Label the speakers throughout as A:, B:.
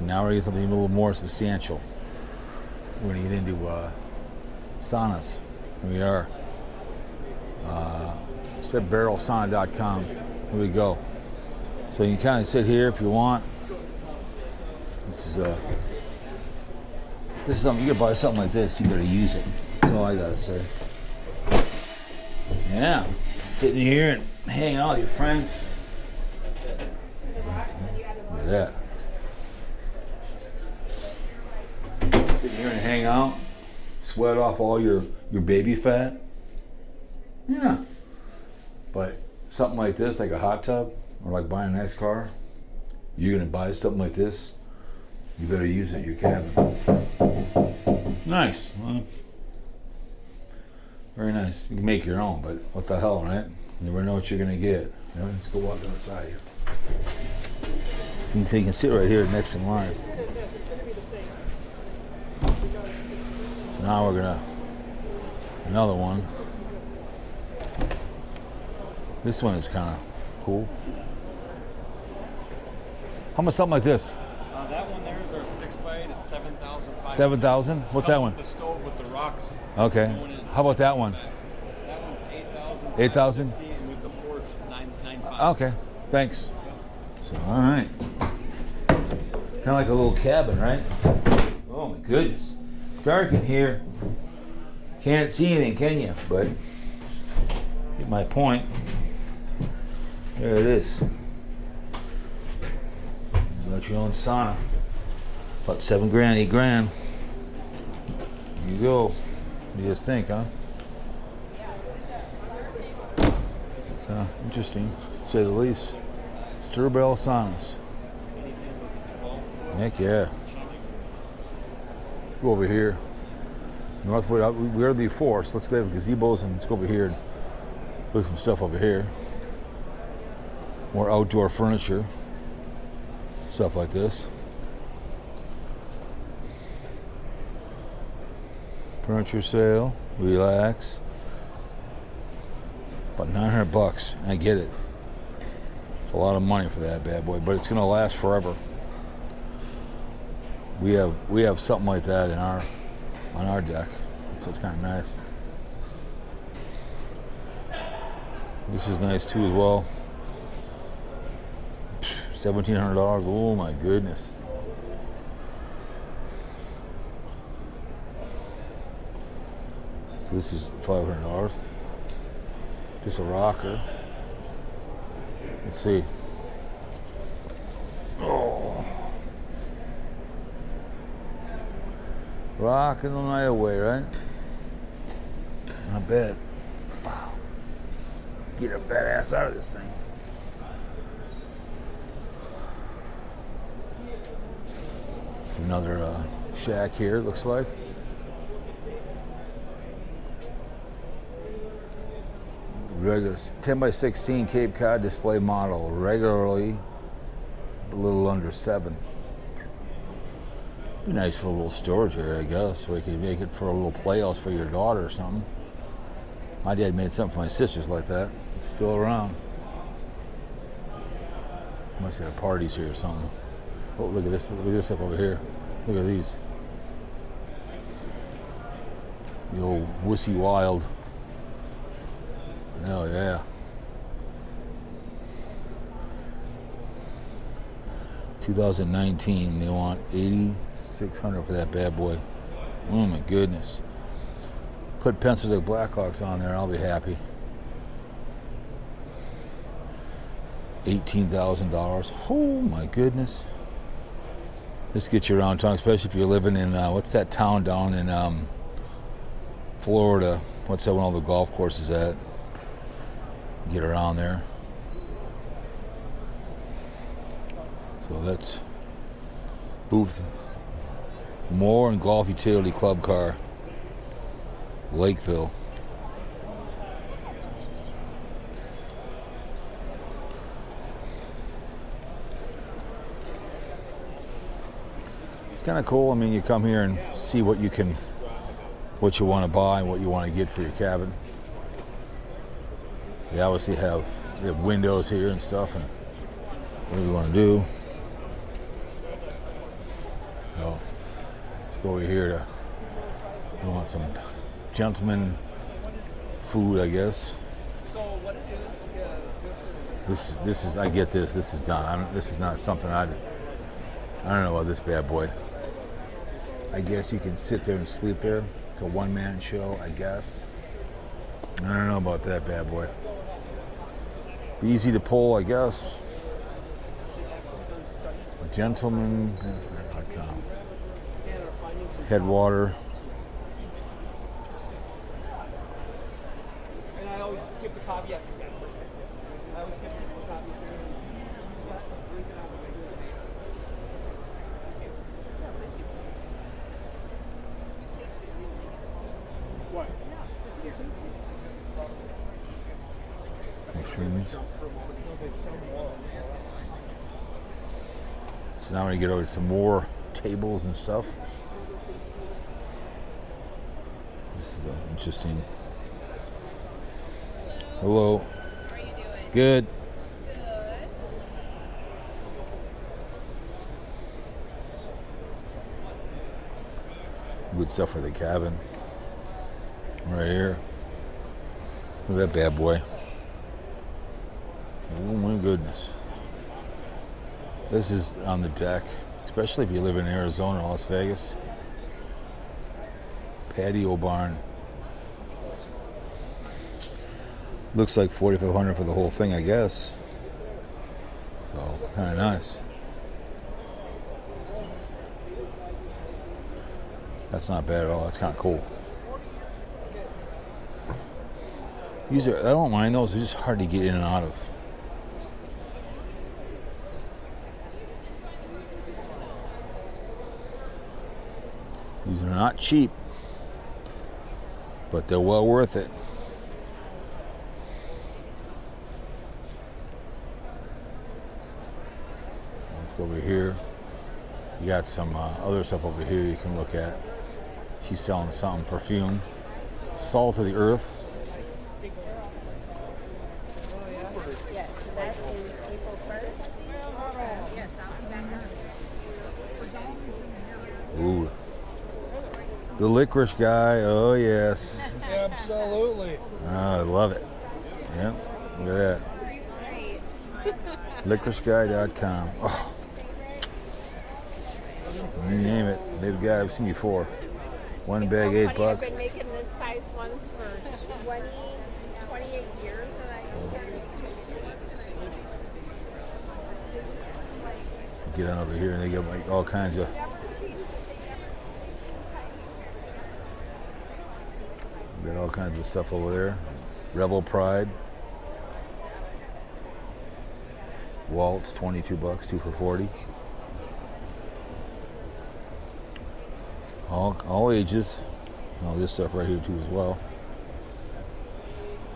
A: And now we're gonna get something a little more substantial. We're gonna get into saunas. Here we are. SetBarrelSauna.com. Here we go. So you can kind of sit here if you want. This is something you can buy something like this. You better use it. That's all I gotta say. Yeah, sitting here and hanging out with your friends. Look at that. Sitting here and hang out, sweat off all your baby fat. Yeah. But something like this, like a hot tub, or like buying a nice car, you're gonna buy something like this, you better use it in your cabin. Nice. Well, very nice. You can make your own, but what the hell, right? You never know what you're gonna get. You know, let's go walk outside here. You can sit right here next in line. So now we're gonna, another one. This one is kind of cool. How much something like this?
B: That one there is our 6x8. It's 7,000.
A: 7,000? What's that one?
B: The stove with the rocks.
A: Okay. How about that one?
B: That one's 8,000.
A: 8,000?
B: With the porch, 9,500.
A: Okay. Thanks. So, all right. Kind of like a little cabin, right? Oh my goodness. It's dark in here. Can't see anything, can you? But get my point. There it is. You got your own sauna. About $7 grand, $8 grand. There you go. What do you guys think, huh? Kind of interesting, to say the least. Stir-barrel saunas. Heck yeah. Let's go over here. Northwood, we were there before, so let's go have gazebos and let's go over here and look at some stuff over here. More outdoor furniture. Stuff like this. Furniture sale, relax. About 900 bucks. I get it. It's a lot of money for that bad boy, but it's gonna last forever. We have something like that on our deck, so it's kind of nice. This is nice too as well. $1,700. Oh my goodness. So this is $500. Just a rocker. Let's see. Oh. Rocking the night away, right? Not bad. Wow. Get a fat ass out of this thing. Another shack here, it looks like. Regular 10x16 Cape Cod display model, regularly a little under 7. Be nice for a little storage area, I guess, where you could make it for a little playhouse for your daughter or something. My dad made something for my sisters like that. It's still around. Must have parties here or something. Oh, look at this! Look at this stuff over here. Look at these. The old Wussy Wild. Oh yeah. 2019. They want $8,600 for that bad boy. Oh my goodness. Put Pencils like Blackhawks on there. I'll be happy. $18,000. Oh my goodness. This gets you around town, especially if you're living in what's that town down in Florida? What's that one all the golf courses at? Get around there. So that's Booth Moore and Golf Utility Club car, Lakeville. It's kind of cool. I mean, you come here and see what you want to buy and what you want to get for your cabin. They obviously have windows here and stuff, and whatever you want to do. Go over here to, I want some gentleman food, I guess. This is I get this. This is not. This is not something I don't know about this bad boy. I guess you can sit there and sleep there. It's a one-man show, I guess. I don't know about that bad boy. Be easy to pull, I guess. Gentleman.com. Headwater.
C: And I always give the caveat. I always give people a caveat. What?
A: Mushrooms. So now I'm gonna get over to some more tables and stuff. This is interesting. Hello.
D: How are you doing?
A: Good.
D: Good.
A: Good stuff for the cabin. Right here. Look at that bad boy. Oh my goodness. This is on the deck, especially if you live in Arizona or Las Vegas. Patio barn. Looks like $4,500 for the whole thing, I guess. So, kind of nice. That's not bad at all. That's kind of cool. These are, I don't mind those. They're just hard to get in and out of. These are not cheap, but they're well worth it. Let's go over here. You got some other stuff over here you can look at. She's selling something, perfume. Salt of the earth.
D: Yes, so that is April 1st. Yes, I'll be back on.
A: Ooh. The licorice guy, oh yes.
C: Absolutely.
A: Oh, I love it. Yep, look at that. Licoriciguy.com. Oh. You name it. They've got, I've seen before. One bag, $8.
E: I've been making this size ones for 28 years, and I started.
A: Get on over here and they got like all kinds of. Got all kinds of stuff over there. Rebel Pride. Waltz, $22, 2 for $40. All ages. All this stuff right here too as well.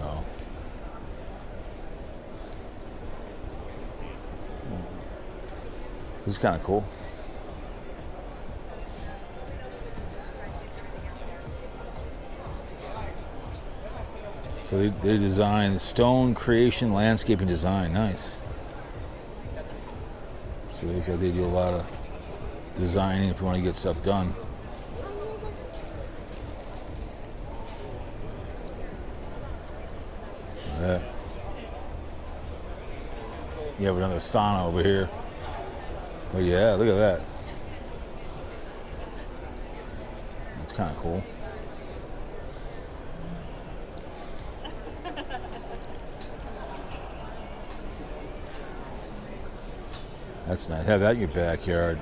A: Oh. This is kind of cool. So they design stone creation, landscaping design. Nice. So they do a lot of designing if you want to get stuff done. That. You have another sauna over here. Oh yeah, look at that. That's kind of cool. That's nice. Have that in your backyard.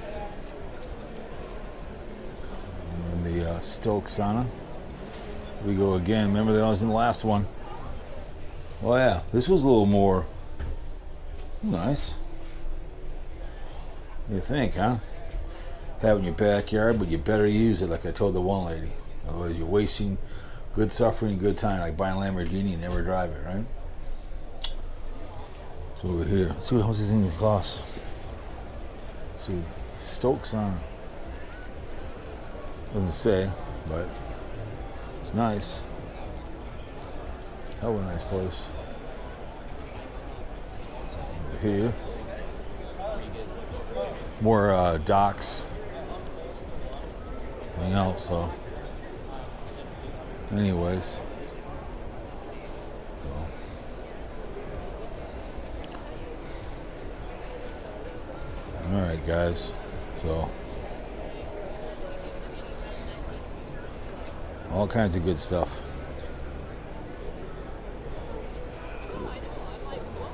A: And the Stoke sauna. Here we go again. Remember that I was in the last one. Oh yeah, this was a little more nice. You think, huh? Have it in your backyard, but you better use it like I told the one lady. Otherwise you're wasting good suffering, good time, like buying a Lamborghini and never drive it, right? So over here, let's see what how's this thing cost. Let's see, Stoke sauna. Doesn't say, but it's nice. That was a nice place. Over here. More docks. hang out. So, anyways, all right, guys. So, all kinds of good stuff.